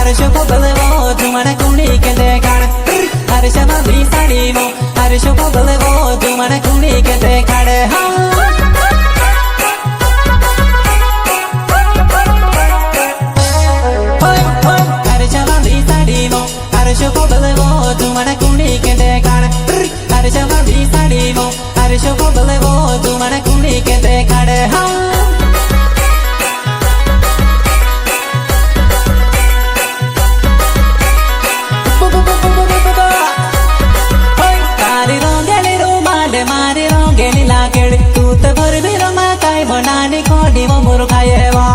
हर्ष को बलवो तुमने कुड़ी के देखाड़ हर्ष वाली साड़ी वो हर्ष को बलवो तुमने कुड़ी के देखाड़ हर्ष वाली साड़ी वो हर्ष को बलवो तुमने कुड़ी के देखाड़ हर्ष वाली साड़ी वो हर्ष को बलवो तुमने कुड़ी के देखाड़ मारे रोंगेली लाकेड़ तू तो भर भी रमा काय बनाने को डिवो मुर्खाये वा